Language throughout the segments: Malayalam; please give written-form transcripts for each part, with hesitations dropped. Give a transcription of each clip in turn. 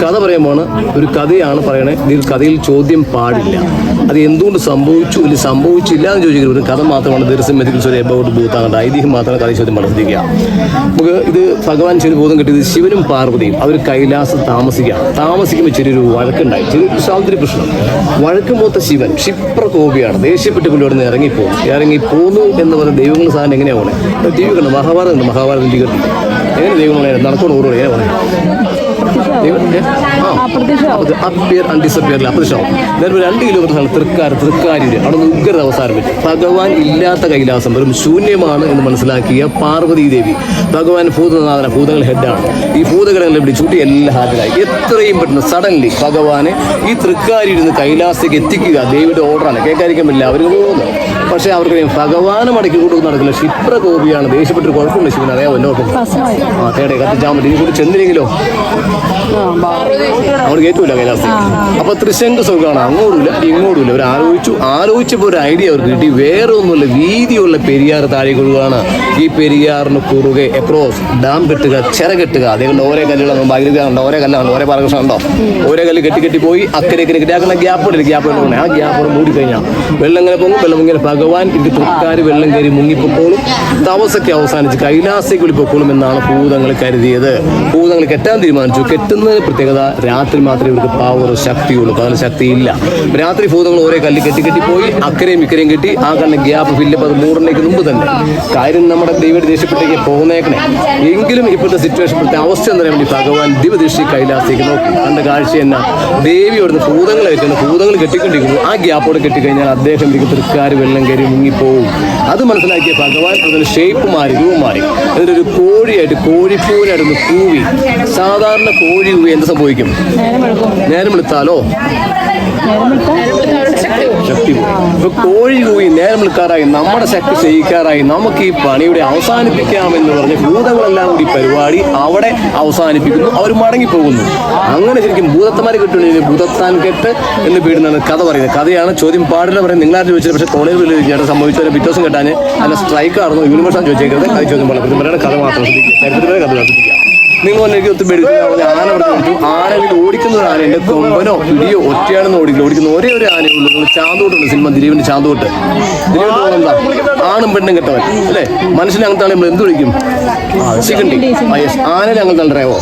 കഥ പറയുമ്പോൾ ഒരു കഥയാണ് പറയണേ. ഇതിൽ കഥയിൽ ചോദ്യം പാടില്ല. അത് എന്തുകൊണ്ട് സംഭവിച്ചു അല്ലെങ്കിൽ സംഭവിച്ചില്ല എന്ന് ചോദിക്കുന്നത് ഒരു കഥ മാത്രമാണ്. ദീർഘമെത്തിക്കൽ എബൌട്ട് ഭൂത്താകണ്ട ഐതിഹ്യം മാത്രമാണ് കഥ ചോദ്യം പഠിപ്പിക്കുക. നമുക്ക് ഇത് ഭഗവാൻ ചെറിയ ബോധം കിട്ടിയത് ശിവനും പാർവതിയും അവർ കൈലാസം താമസിക്കുമ്പോൾ ചെറിയൊരു വഴക്കുണ്ടായി, ചെറിയൊരു സ്വാതന്ത്ര്യ പ്രശ്നം. വഴക്ക് മൂത്ത ശിവൻ ക്ഷിപ്രകോപിയാണ്, ദേഷ്യപ്പെട്ട് പുള്ളിയോട് ഇറങ്ങിപ്പോന്നു എന്ന് പറയുന്ന ദൈവങ്ങൾ സാധനം എങ്ങനെയാണ് ടി വി കണ്ടു? മഹാഭാരതം ടി കണ്ടില്ല. എങ്ങനെ ദൈവങ്ങളെ നടക്കൊണ്ട് ഓടുക എങ്ങനെ പറയാം? അപ്പിയർ ആൻഡ് ഡിസപ്പിയർ അപ്രത്യക്ഷമാവും. ഞാൻ 2 കിലോമീറ്റർ തൃക്കാരൂര് അവിടെ നിന്ന് ഉഗ്രത അവസാനിപ്പിച്ചു. ഭഗവാൻ ഇല്ലാത്ത കൈലാസം വെറും ശൂന്യമാണ് എന്ന് മനസ്സിലാക്കിയ പാർവതി ദേവി ഭഗവാൻ ഭൂതനാഥന, ഭൂതങ്ങൾ ഹെഡാണ്. ഈ ഭൂതഘടകങ്ങളെ വിളിച്ചൂട്ടി എല്ലാം ഹാജരായി. എത്രയും പെട്ടെന്ന് സഡൻലി ഭഗവാനെ ഈ തൃക്കാരിയിൽ നിന്ന് കൈലാസത്തേക്ക് എത്തിക്കുക ദേവിയുടെ ഓർഡറാണ്. കേൾക്കാതിരിക്കാൻ പറ്റില്ല. അവർ പോകുന്നു. പക്ഷേ അവർക്ക് ഭഗവാനും മടക്കി കൊടുക്കുന്ന നടക്കില്ല. ക്ഷിപ്രകോപിയാണ്, ദേഷ്യപ്പെട്ടൊരു കുഴപ്പമില്ല ശിവൻ. അറിയാമോ എന്നോർക്കും തേടെ കത്തിച്ചാൽ മതി. ഇതിൽ കൂടി ചെന്നില്ലെങ്കിലോ അവിടെ കയറ്റൂല കൈലാസത്തിൽ. അപ്പൊ ത്രിശങ്ക സ്വർഗ്ഗമാണ്. അങ്ങോട്ടുമില്ല ഇങ്ങോട്ടുമില്ല. അവർ ആലോചിച്ചപ്പോൾ ഒരു ഐഡിയ അവർക്ക് കിട്ടി. വേറെ ഒന്നുമില്ല, വീതിയുള്ള പെരിയാർ താഴെ കൊള്ളുകയാണ്. ഈ പെരിയാറിന് കുറുകെ എക്രോസ് ഡാം കെട്ടുക, ചിറ കെട്ടുക. അതേകൊണ്ട് ഓരോ കല്ലുകളോ ഭാഗ്യതയുണ്ടോ, ഓരോ കല്ലുണ്ടോ, ഓരോ പാറകൃഷ്ണ ഉണ്ടോ, ഓരോ കല്ല് കെട്ടി പോയി അക്കരെ കിട്ടിയാക്കുന്ന ഗ്യാപ്പ് ആ ഗ്യാപ്പ് മൂടിക്കഴിഞ്ഞാൽ വെള്ളം ഇങ്ങനെ പൊങ്ങും. വെള്ളം ഇങ്ങനെ ഭഗവാൻ ഇത് തൃക്കാര് വെള്ളം കയറി മുങ്ങിപ്പോക്കോളും. തപസ്സൊക്കെ അവസാനിച്ച് കൈലാസേക്ക് വിളിപ്പോക്കോളും എന്നാണ് ഭൂതങ്ങൾ കരുതിയത്. ഭൂതങ്ങൾ കെട്ടാൻ തീരുമാനിച്ചു. കെട്ടുന്നതിന് പ്രത്യേകത രാത്രി മാത്രമേ ഇവർക്ക് പവർ ശക്തിയുള്ളൂ, പകൽ ശക്തിയില്ല. രാത്രി ഭൂതങ്ങൾ ഓരോ കല്ല് കെട്ടി പോയി അക്കരയും ഇക്കരയും കെട്ടി ആ കല്ലിന് ഗ്യാപ്പ് ഫില്ലപ്പ് അത് മൂടനേക്ക് മുമ്പ് തന്നെ കാര്യം നമ്മുടെ ദൈവം ദേഷ്യപ്പെട്ടേക്ക് പോകുന്നേക്കണേ. എങ്കിലും ഇപ്പോഴത്തെ സിറ്റുവേഷൻ, ഇപ്പോഴത്തെ അവസ്ഥ എന്ന് പറയാൻ വേണ്ടി ഭഗവാൻ ദിവദൃഷ്ടി കൈലാസത്തേക്ക് നോക്കി. കണ്ട കാഴ്ച എന്നാ, ദേവി അവിടുന്ന് ഭൂതങ്ങളെ വെക്കുന്നു. ഭൂതങ്ങൾ കെട്ടിക്കൊണ്ടിരിക്കുന്നു. ആ ഗ്യാപ്പോടെ കെട്ടിക്കഴിഞ്ഞാൽ അദ്ദേഹം ഇരിക്കും തൃക്കാര് വെള്ളം കയറി മുങ്ങിപ്പോവും. അത് മനസ്സിലാക്കിയ ഭഗവാൻ അതിന് ഷേപ്പ് മാറി, രൂപം മാറി. എന്നിട്ടൊരു കോഴിയായിട്ട് കോഴിപ്പൂരായിരുന്നു കൂവി. സാധാരണ കോഴി കൂവി എന്ത് സംഭവിക്കും? നേരം വെളുത്താലോ ശക്തി പോകും. ഇപ്പൊ കോഴി കൂവി നേരം വിളിക്കാറായി, നമ്മുടെ ശക്തി ക്ഷയിക്കാറായി, നമുക്ക് ഈ പണിയുടെ അവസാനിപ്പിക്കാമെന്ന് പറഞ്ഞ് ഭൂതങ്ങളെല്ലാം കൂടി പരിപാടി അവിടെ അവസാനിപ്പിക്കുന്നു. അവർ മടങ്ങിപ്പോകുന്നു. അങ്ങനെ ശരിക്കും ഭൂതത്തന്മാരെ കിട്ടുകയാണെങ്കിൽ ഭൂതത്താൻ കെട്ട് എന്ന് പേടുന്നതാണ് കഥ പറയുന്നത്. കഥയാണ്, ചോദ്യം പാടില്ല പറയുന്നത്. നിങ്ങളാരും ചോദിച്ചത് പക്ഷേ കോളേജിൽ ചേട്ടൻ സംഭവിച്ചതിന് പിറ്റോസം കെട്ടാൻ അല്ല സ്ട്രൈക്ക് ആയിരുന്നു യൂണിവേഴ്സാണ് ചോദിച്ചേക്കുന്നത്. അത് ചോദ്യം പറയുന്നത് കഥ മാത്രം ചരിത്രത്തിലെ കഥ ശ്രദ്ധിക്കുക. നിങ്ങൾ എനിക്ക് ഒത്തുപേടിക്കുന്ന ആന പറഞ്ഞു. ആനയിൽ ഓടിക്കുന്ന ഒരു ആന എൻ്റെ കൊമ്പനോ പിടിയോ ഒറ്റയാണെന്ന് ഓടിക്കുന്ന ഒരേ ഒരു ആനയുള്ളൂ. നിങ്ങൾ ചാന്തോട്ടുണ്ട് സിനിമ ദിലീപിന്റെ ചാന്തോട്ട്. ദിലീപിന്റെ എന്താ ആണും പെണ്ണും കെട്ടവൻ അല്ലേ? മനുഷ്യനെ അങ്ങനത്തെ നമ്മൾ എന്ത് വിളിക്കും? ചിക്കണ്ടി. ആനനെ അങ്ങനത്തെ അറിയാവോ?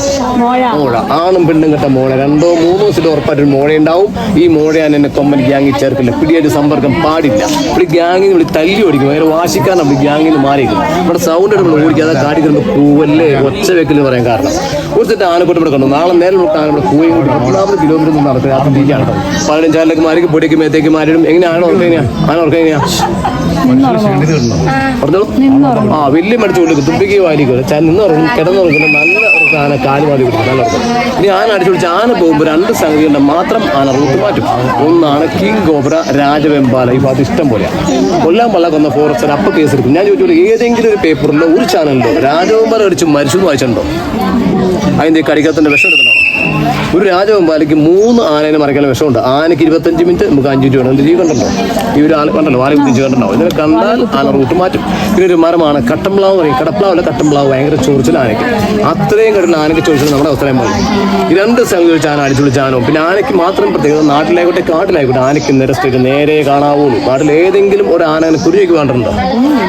മോഴ. ആണും പെണ്ണും കെട്ട മോഴ. 2-3 ദിവസത്തിൽ ഉറപ്പായിട്ടൊരു മോഴ ഉണ്ടാവും. ഈ മോഴയാണ് എന്നെ കൊമ്പൻ ഗ്യാങ്ങിൽ ചേർക്കില്ല. പിടിയായിട്ട് സമ്പർക്കം പാടില്ല. ഇവിടെ ഗ്യാങ്ങിന് വിളി തല്ലി ഓടിക്കും. വേറെ വാശിക്കാരൻ നമ്മൾ ഗ്യാങ്ങിൽ നിന്ന് മാറിയിരിക്കും. ഇവിടെ സൗണ്ട് നമ്മൾ ഓടിക്കാതെ കാട്ടിക്കുന്ന പൂവല്ലേ ഒച്ച വെക്കൽ പറയാൻ കാരണം ഒരു സെറ്റ് ആനക്കൂട്ടം ഇവിടെ കണ്ടു. നാളെ നേരം വിട്ട് ആന ഇവിടെ കൂടി 40 കിലോമീറ്റർ നിന്ന് നടത്തുക. രാത്രി തിരിക്കാണ് 15 മാർക്ക് പൊടിക്ക് മേത്തേക്ക് മാരിടും. എങ്ങനെയാണോ ഓർക്കെങ്ങനെയാ ആന ഓർക്കെങ്ങനെയാ പറഞ്ഞോളൂ. ആ വലിയ മടിച്ചു കൊടുക്കും. തുമ്പിക്ക് വാലിക്കും. നിന്ന് ഉറങ്ങും, കിടന്നുറങ്ങും. നല്ല ഉറക്കം ആന കാല് മാറി കൊടുക്കും. നല്ല ഉറക്കം. ഇനി ആന അടിച്ചു പിടിച്ച് ആന പോകുമ്പോൾ 2 സംഗതികളുടെ മാത്രം ആന റൂട്ട് മാറ്റും. ഒന്നാണ് കിങ് കോബ്ര, രാജവെമ്പാല. ഈ ഭാഗത്ത് ഇഷ്ടം പോലെയാണ്. കൊല്ലാൻ പള്ള കൊന്ന ഫോറസ്റ്റർ അപ്പൊ കേസ് എടുക്കും. ഞാൻ ചോദിച്ചോളൂ, ഏതെങ്കിലും ഒരു പേപ്പറിലോ ഒരു ചാനലിലോ രാജവെമ്പാല അടിച്ച് മരിച്ചു എന്ന് വായിച്ചിട്ടുണ്ടോ? അതിൻ്റെ കടിക്കത്തിൻ്റെ വിഷം എടുക്കണോ? ഒരു രാജവെമ്പാലയ്ക്ക് 3 ആനേനെ മറിക്കാനുള്ള വിഷമുണ്ട്. ആനയ്ക്ക് 25 മിനിറ്റ്, നമുക്ക് 5 മിനിറ്റ് വേണം. ജീവി കണ്ടല്ലോ, ഈ ഒരു ആന കണ്ടല്ലോ, ആന കുത്തിച്ച് കണ്ടോ? ഇതിനെ കണ്ടാൽ ആന റൂട്ട് മാറ്റും. പിന്നെ ഒരു മരമാണ് കട്ടംപ്ലാവ് പറയും. കടപ്ലാവല്ല കട്ടംപ്ലാവ്. ഭയങ്കര ചൊറിച്ചിൽ ആനയ്ക്ക്. അത്രയും കണ്ടില്ല ആനയ്ക്ക് ചൊറിച്ചിൽ നമ്മുടെ അവസ്ഥയും പോലെ. ഈ 2 സ്ഥലം വെച്ച് ആന അടിച്ചു വിളിച്ചാനോ. പിന്നെ ആനയ്ക്ക് മാത്രം പ്രത്യേകത, നാട്ടിലായിക്കോട്ടെ കാട്ടിലായിക്കോട്ടെ ആനയ്ക്ക് നിരസ്ഥിട്ട് നേരെ കാണാവുള്ളൂ. നാട്ടിൽ ഏതെങ്കിലും ഒരു ആനനെ കുരുവയ്ക്ക് കണ്ടിട്ടുണ്ടോ?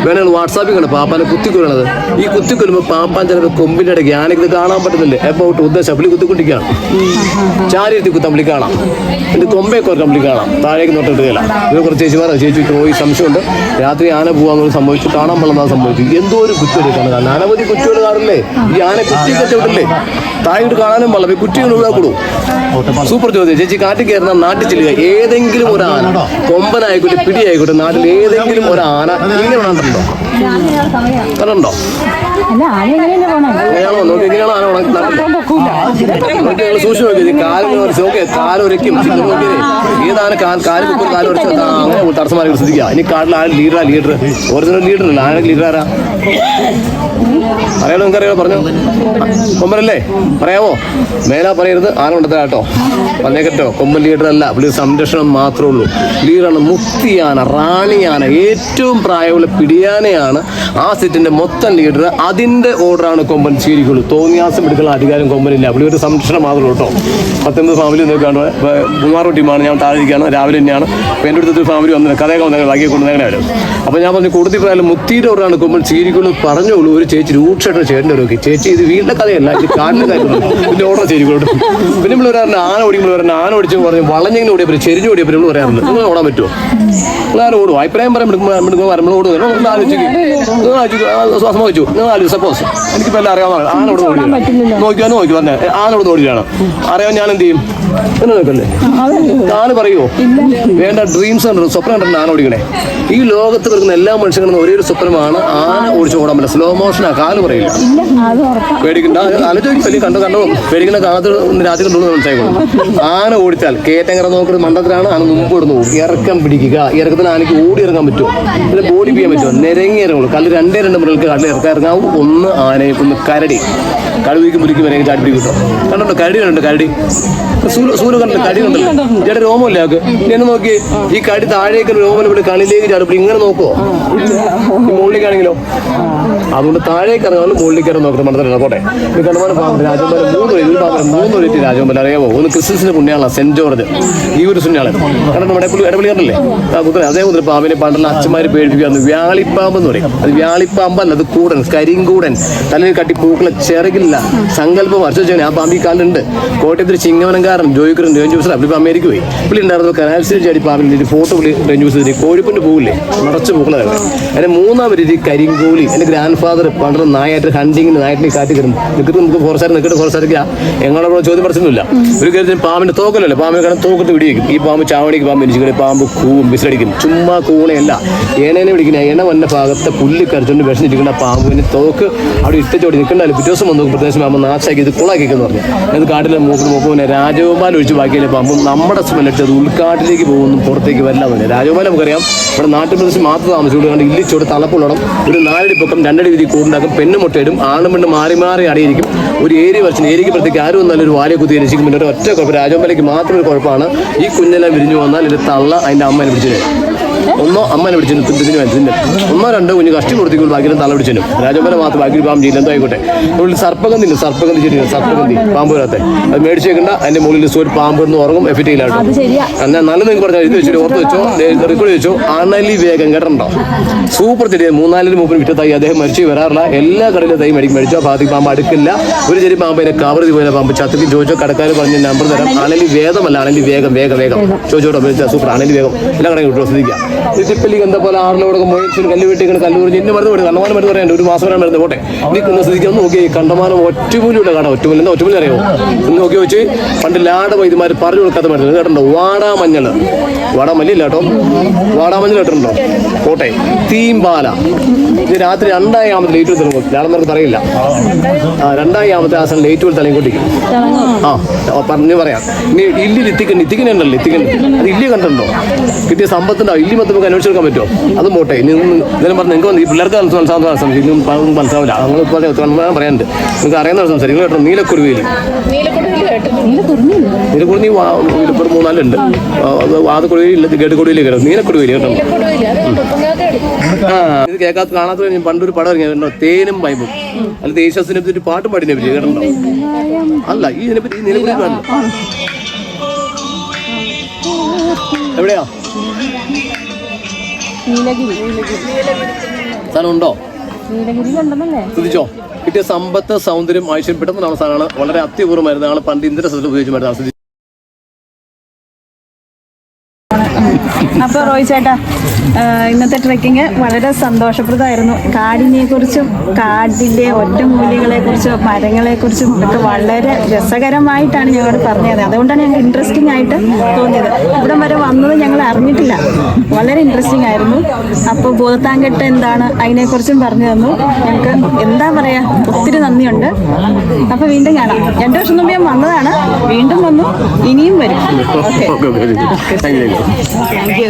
വേണമെങ്കിൽ വാട്സാപ്പിൽ കണ്ടു പാപ്പാനെ കുത്തിക്കൊല്ലണത്. ഈ കുത്തിക്കൊല്ലുമ്പോൾ പാപ്പാൻ ചിലപ്പോൾ കൊമ്പിൻ്റെ ഇടയ്ക്ക് ആനയ്ക്ക് ഇത് കാണാൻ പറ്റുന്നില്ല. എബൌട്ട് ഉദ്ദേശം പുള്ളി കുത്തിക്കൊണ്ടിരിക്കുകയാണ്. ചാരിയെത്തി കുത്തമ്പളി കാണാം. എൻ്റെ കൊമ്പയൊക്കെ ഒരു കമ്പളി കാണാം. താഴേക്ക് നോട്ടിട്ടുകയില്ല. ഇത് കുറച്ച് ചേച്ചിക്ക് പോയി സംശയമുണ്ട്. രാത്രി ആന പോകാമെന്ന് സംഭവിച്ചു. കാണാൻ പറ്റുന്നത് സംഭവിച്ചു. എന്തോ ഒരു കുറ്റിയെടുക്കാണ്. കാരണം അനവധി കുറ്റികൾ കാണുന്നില്ലേ? ഈ ആന കുറ്റി കച്ചവടല്ലേ? താഴോട്ട് കാണാനും പാടില്ല. കുറ്റികൾ ഒഴിവാക്കൂടൂ. സൂപ്പർ ചോദ്യം. ചേച്ചി കാട്ടിൽ കയറുന്ന നാട്ടിൽ ചെല്ലുക. ഏതെങ്കിലും ഒരു ആന, കൊമ്പനായിക്കോട്ടെ പിടിയായിക്കോട്ടെ, നാട്ടിൽ ഏതെങ്കിലും ഒരു ആന ഇങ്ങനെ കണ്ടിട്ടുണ്ടോ? കണ്ടോ? അങ്ങനെയാണോ? നോക്കി എങ്ങനെയാണോ ആന സൂക്ഷിച്ചു നോക്കി. കാലൊരയ്ക്കും ഏതാണ് കാല് കുത്തും കാലൊരച്ച് അങ്ങനെ തടസ്സമാരെ ശ്രദ്ധിക്കുക. ഇനി കാട്ടിൽ ആന ലീഡർ ഒറിജിനൽ ലീഡറല്ല. ആന ലീഡർ ആരാ അറിയാലോ? നിങ്ങൾക്കറിയാലോ? പറഞ്ഞു കൊമ്പനല്ലേ? പറയാമോ? മേലാ പറയരുത്. ആന കൊണ്ടത്തെ കേട്ടോ, പറഞ്ഞേക്കട്ടോ. കൊമ്പൻ ലീഡറല്ല, പുള്ളി സംരക്ഷണം മാത്രമേ ഉള്ളൂ. ലീഡറാണ് മുക്തിയാന, റാണിയാന, ഏറ്റവും പ്രായമുള്ള പിടിയാനയാണ് ആ സെറ്റിന്റെ മൊത്തം ലീഡർ. അതിന്റെ ഓർഡറാണ് കൊമ്പൻ സ്വീകരിക്കുള്ളൂ. തോന്നിയാസം എടുക്കുന്ന അധികാരം കൊമ്പനില്ല. പുള്ളി ഒരു സംരക്ഷണം മാത്രമേ കേട്ടോ. 19 ഫാമിലി നിൽക്കാണ്ട് മൂന്നാറ് ടീമാണ്. ഞാൻ താഴെ ഇരിക്കുകയാണ്, രാവിലെ തന്നെയാണ്. അപ്പോൾ എൻ്റെ അടുത്തൊരു ഫാമിലി വന്നത് കഥയൊക്കെ വന്നാൽ ബാക്കി കൊണ്ടുവന്നേ വരും. അപ്പോൾ ഞാൻ പറഞ്ഞു കൂടുതൽ പറയാനും മുത്തിയുടെ ഒരാണ് നിൽക്കുമ്പോൾ ചീരിക്കുള്ളൂ പറഞ്ഞോളൂ. ഒരു ചേച്ചി രൂക്ഷമായിട്ട് ചേട്ടൻ്റെ ഒരു ചേച്ചി ഇത് വീട്ടിലെ കഥയല്ല, ഇത് കാലിൻ്റെ കാര്യമാണ്. പിന്നെ ഓർഡർ ചേരിക്കോട്ട് പിന്നെ നമ്മൾ പറയാറുണ്ട് ആന ഓടിക്കുമ്പോൾ പറയുന്നത് ആന ഓടിച്ചു പറഞ്ഞു വളഞ്ഞെങ്ങനെ ഓടിയപ്പോൾ ചെരിഞ്ഞ് ഓടിയപ്പോൾ നമ്മൾ പറയാറുണ്ട് നിങ്ങൾ ഓടാൻ പറ്റുമോ? നിങ്ങൾ ഓടും അഭിപ്രായം പറയാൻ നമ്മൾ ഓടുക ശ്വാസം വെച്ചു നിങ്ങൾ ആലോചിച്ചു. സപ്പോസ് എനിക്കിപ്പോൾ എല്ലാം അറിയാവുന്ന ആനോട് ഓടി നോക്കി പറഞ്ഞ ആനോട് ഓടിയാണ് അറിയാൻ ഞാൻ എന്ത് ചെയ്യും? നോക്കല്ലേ ആന പറയുമോ? വേണ്ട. ഡ്രീംസ് കണ്ടു സ്വപ്നം കണ്ടിട്ടുണ്ട് ആന ഓടിക്കണേ. ഈ ലോകത്ത് വരുന്ന എല്ലാ മനുഷ്യരും ഒരേ ഒരു സ്വപ്നമാണ് ആന ഓടിച്ച് ഓടാൻ പറ്റില്ല. സ്ലോ മോഷനാ കാല് പറയില്ല. പേടിക്കണ്ട ആലോചിക്കും വലിയ കണ്ടോ പേടിക്കുന്ന കാണാത്ത രാത്രി കണ്ടു മനസ്സിലായിക്കോളും. ആന ഓടിച്ചാൽ കയറ്റങ്ങറ നോക്കുന്ന മണ്ടത്തിലാണ് ആന മുമ്പ് ഇടുന്നു. ഇറക്കം പിടിക്കുക. ഇറക്കത്തിന് ആനയ്ക്ക് ഓടി ഇറങ്ങാൻ പറ്റുമോ? പിന്നെ ബോഡി ചെയ്യാൻ പറ്റുമോ? നിരങ്ങി ഇറങ്ങുള്ളൂ. കല്ല് 2 മുറകൾക്ക് കല്ല് ഇറങ്ങാവും. ഒന്ന് ആനയെ ഒന്ന് കരടി കടുവിക്ക് മുരിക്കും വരെ ചാടി പിടിക്കും. കണ്ടോ കരടി കണ്ടോ? കരടി സൂര്യ കണ്ടോ? കടി കണ്ടല്ലോ ചേട്ടാ രോമല്ലേ ആക്ക് എന്നെ നോക്കി. ഈ കടി താഴേക്ക് രോമം ഇവിടെ കണ്ണിലേക്ക് ചാടും. ഇങ്ങനെ നോക്കുവോ? മുകളിലേക്കാണെങ്കിലോ? അതുകൊണ്ട് താഴേക്ക് ഇറങ്ങാനും മുകളിലേക്ക് ഇറങ്ങി നോക്കണം. മണ്ടത്തിലാണ് പോട്ടെ. ഈ കണ്ടമാനം പാമ്പ് രാജമ്പലം 3 റേറ്റ് രാജമ്പലം അറിയാമോ? ഒന്ന് ക്രിസ്ത്യൻസിന്റെ പുണ്യാളാണ് സെന്റ് ജോർജ്. ഈ ഒരു സുന്യാളൻ കാരണം നമ്മുടെ ഇടപെളി കണ്ടല്ലേ അതേ മുതൽ പാമ്പിനെ പണ്ടുള്ള അച്ഛന്മാര് പേടിപ്പിക്കാന്ന് വ്യാളിപ്പാമ്പ് എന്ന് പറയും. അത് വ്യാളിപ്പാമ്പല്ല, അത് കൂടൻ കരിങ്കൂടൻ. തലയിൽ കട്ടി പൂക്കളെ ചെറുകില്ല സങ്കല്പം വർഷം വെച്ചാൽ ആ പാമ്പ് ഈ കാലുണ്ട്. കോട്ടയത്തിൽ ചിങ്ങവനംകാരൻ ജോയിക്കറും ജോയിൻ അപ്പോൾ അമേരിക്ക പോയി. പുള്ളി ഉണ്ടായിരുന്നു കനാൽസിൽ ചാടി പാമ്പിൻ്റെ ഫോട്ടോ പുള്ളി ന്യൂസ് കോഴിപ്പൻ്റെ പോകില്ലേ നിറച്ച് പൂക്കളായിരുന്നു. അതിന് 3-ാം രീതി കരിങ്കോലി. എൻ്റെ ഗ്രാൻഡ് ഫാദർ പണ്ട് നായായിട്ട് ഹണ്ടിങ്ങിന് നായിട്ടിന് കാറ്റി കയറും നിൽക്കുന്നത് നമുക്ക് ഫോറസ്റ്റാർ നിൽക്കിട്ട് ഫോറസ്റ്റാർക്ക് എങ്ങളോട് ചോദ്യം പറഞ്ഞില്ല. ഒരു കാര്യത്തിൽ പാമ്പിൻ്റെ തോക്കലല്ലേ പാമ്പിനെ കാണാൻ തോക്കിട്ട് പിടിക്കും. ഈ പാമ്പ് ചാവടിക്ക് പാമ്പ് എനിച്ചിങ്ങനെ പാമ്പ് കൂവും വിസിലടിക്കും. ചുമ്മാ കൂണയല്ല ഏണേനെ പിടിക്കുന്ന എണ വന്ന ഭാഗത്തെ പുല്ല് കരച്ചുകൊണ്ട് വിഷമിച്ചിരിക്കുന്ന പാമ്പിന് തോക്ക് അവിടെ ഇട്ടച്ചോടി നിൽക്കണ്ടല്ലോ. പിറ്റേ ദിവസം വന്നു പ്രദേശം ആകുമ്പോൾ നാശാക്കി ഇത് കുളാക്കിയെന്ന് പറഞ്ഞു. അത് കാട്ടിലെ മൂപ്പിനെ രാജഗോപാൽ ഒഴിച്ച് ബാക്കിയിലെ പാമ്പും നമ്മുടെ സ്മെല്ലിട്ട് അത് ഉൾക്കാട്ടിലേക്ക് പോകുന്നു, പുറത്തേക്ക് വരില്ല. രാജഗോപാൽ നമുക്കറിയാം ഇവിടെ നാട്ടുപ്രദേശം മാത്രം താമസിച്ചുകൊണ്ട് കണ്ട് ഇല്ലിച്ചോട് തളപ്പുള്ളണം. ഒരു 4 അടി പൊക്കം 2 അടി വീതി കൂടുണ്ടാക്കും. പെണ്ണും മുട്ടയിടും. ആണും പെണ്ണും മാറി മാറി അടിയിരിക്കും. ഒരു ഏരി വർഷം ഏരിക്ക് പ്രത്യേകിച്ച് ആരും വന്നാലും ഒരു വാലയെ കുത്തി രസിക്കും. പിന്നെ ഒറ്റ കുഴപ്പം രാജഗോപാലേക്ക് മാത്രം ഒരു കുഴപ്പമാണ്. ഈ കുഞ്ഞെല്ലാം വിരിഞ്ഞു വന്നാൽ ഇത് തള്ള അതിൻ്റെ അമ്മേനെ പിടിച്ചിട്ട് ഒന്നോ അമ്മനെ പിടിച്ചിരുന്നു. ഇതിന് 1 2 കുഞ്ഞ് കഷ്ടി കൊടുത്തിക്കുമ്പോൾ ബാക്കി തല പിടിച്ചു. രാജമ്പല മാത്രം ബാക്കി പാമ്പ് ചെയ്യില്ല. എന്തോ ആയിക്കോട്ടെ. ഉള്ളിൽ സർപ്പഗന്ധി ചെടിയാണ് സർപ്പഗന്ധി പാമ്പ് വരാത്തെ. അത് മേടിച്ച് വെക്കണ്ട. അതിന്റെ മുകളിൽ ഒരു പാമ്പ് എന്ന് ഉറങ്ങും. എഫക്റ്റ് ചെയ്യില്ലാട്ടോ. എന്നാൽ നല്ല നിങ്ങൾക്ക് പറഞ്ഞാൽ ഇത് വെച്ചിട്ട് ഓർത്ത് വെച്ചോ റെക്കോർഡ് വെച്ചോ. അണലി വേഗം കേട്ടോ സൂപ്പർ ചെടി. 3-4 മൂപ്പര് വിറ്റ തൈ അദ്ദേഹം മരിച്ചു വരാറില്ല. എല്ലാ കടയിലും തൈ മേടിച്ചോ. ഭാഗത്തേക്ക് പാമ്പ് അടുക്കില്ല. ഒരു ചെറിയ പാമ്പിനെ കവർ ചെയ്ത് പോയ പാമ്പ് ചത്തിക്ക് ചോദിച്ചോ. കടക്കാർ പറഞ്ഞ നമ്പർ തരാം. അണലി വേഗമല്ല അണലി വേഗം ചോദിച്ചോട്ടോ. സൂപ്പർ അണലി വേഗം എല്ലാ കടയും കിട്ടുമോ ശ്രദ്ധിക്കാം. ിപ്പല്ലി എന്താ പോലെ ആറിനോടൊക്കെ മോയിച്ചു കല്ല് വെട്ടിക്കണം കല്ല് കുറിച്ച് ഇന്ന് മരുന്ന് കണ്ടമാനം മരുന്ന് പറയാനുണ്ട്. ഒരു മാസം വരാൻ മരുന്ന് പോട്ടെ. നീ ശ്രദ്ധിക്കാൻ നോക്കി കണ്ടമാനം ഒറ്റമൂലിയുടെ കട ഒറ്റമൂലി എന്താ ഒറ്റമൂലി അറിയാമോ? ഇന്ന് നോക്കി വെച്ച് പണ്ട് ലാട വൈദ്യമാർ പറഞ്ഞു കൊടുക്കാത്ത മരുന്ന് കേട്ടോ. വാടാമഞ്ഞൾ വാടാമല്ലി ഇല്ല കേട്ടോ. വാടാമഞ്ഞൾ കേട്ടിട്ടുണ്ടോ? കോട്ടെ തീമ്പാല. ഇത് രാത്രി 2 ആമത്തെ ലേറ്റ് തുടങ്ങും. ഞാനൊന്നും പറയില്ല. 2 ആമത്തെ ആ സമയം ലേറ്റ് തലയും കൊട്ടിക്കും. പറഞ്ഞു പറയാം. ഇനി ഇല്ലി ഇത്തിക്കണ്ടല്ലോ ഇത്തിക്കണ്ട് അത് ഇല്ലി കണ്ടിട്ടുണ്ടോ? കിട്ടിയ സമ്പത്തുണ്ടാവും. ഇല്ലി മൊത്തം നമുക്ക് അന്വേഷിച്ചെടുക്കാൻ പറ്റുമോ? അതും പോട്ടെ. ഇതെല്ലാം പറഞ്ഞു നിങ്ങൾക്ക് ഈ പിള്ളേർക്ക് മനസ്സിലാവുന്ന സംശയം മനസ്സിലാവില്ല. നിങ്ങൾ പറയാനുണ്ട്. നിങ്ങൾക്ക് അറിയാവുന്ന സംസാരിക്കും കേട്ടോ. നീലക്കുരുവിയിൽ നീലക്കുരുവി 3-4 ഉണ്ട്. വാദക്കുരുവിയിൽ കേട്ടുകൊടുവിയിൽ കേട്ടോ. നീലക്കുരുവിയിൽ കേട്ടോ. ഇത് കേൾക്കാത്ത കാണാത്ത ഞാൻ പണ്ടൊരു പടം ഇറങ്ങിയ കേട്ടോ. തേനും പൈമ്പും അല്ല ദേശാസിനെ പറ്റി ഒരു പാട്ടും പാടിനെ പറ്റി കേട്ടോ. അല്ല ഈ ഇതിനെപ്പറ്റി നീലക്കുരുവി പാടില്ല. എവിടെയാ സ്ഥലം ഉണ്ടോ? ശ്രദ്ധിച്ചോ. കിട്ടിയ സമ്പത്ത് സൗന്ദര്യം ആവശ്യം പെട്ടെന്ന് അവസാനമാണ്. വളരെ അത്യപൂർവ്വമായിരുന്നു. ഞങ്ങൾ പണ്ട് ഇന്ദ്രസത്തിൽ ഉപയോഗിച്ച് മരുന്ന്. അപ്പോൾ റോയ് ചേട്ടാ ഇന്നത്തെ ട്രെക്കിങ് വളരെ സന്തോഷപ്രദമായിരുന്നു. കാടിനെ കുറിച്ചും കാടിൻ്റെ ഒറ്റമൂലികളെക്കുറിച്ചും മരങ്ങളെക്കുറിച്ചും ഒക്കെ വളരെ രസകരമായിട്ടാണ് ഞങ്ങൾ പറഞ്ഞത്. അതുകൊണ്ടാണ് ഞങ്ങൾക്ക് ഇൻട്രസ്റ്റിംഗ് ആയിട്ട് തോന്നിയത്. ഇവിടം വരെ വന്നത് ഞങ്ങൾ അറിഞ്ഞിട്ടില്ല. വളരെ ഇൻട്രസ്റ്റിംഗ് ആയിരുന്നു. അപ്പോൾ ഭൂതത്താൻകെട്ട് എന്താണ് അതിനെക്കുറിച്ചും പറഞ്ഞു തന്നു. ഞങ്ങൾക്ക് എന്താ പറയുക ഒത്തിരി നന്ദിയുണ്ട്. അപ്പോൾ വീണ്ടും കാണാം. 2 വർഷം മുമ്പ് ഞാൻ വന്നതാണ്. വീണ്ടും വന്നു. ഇനിയും വരും. Okay thank you.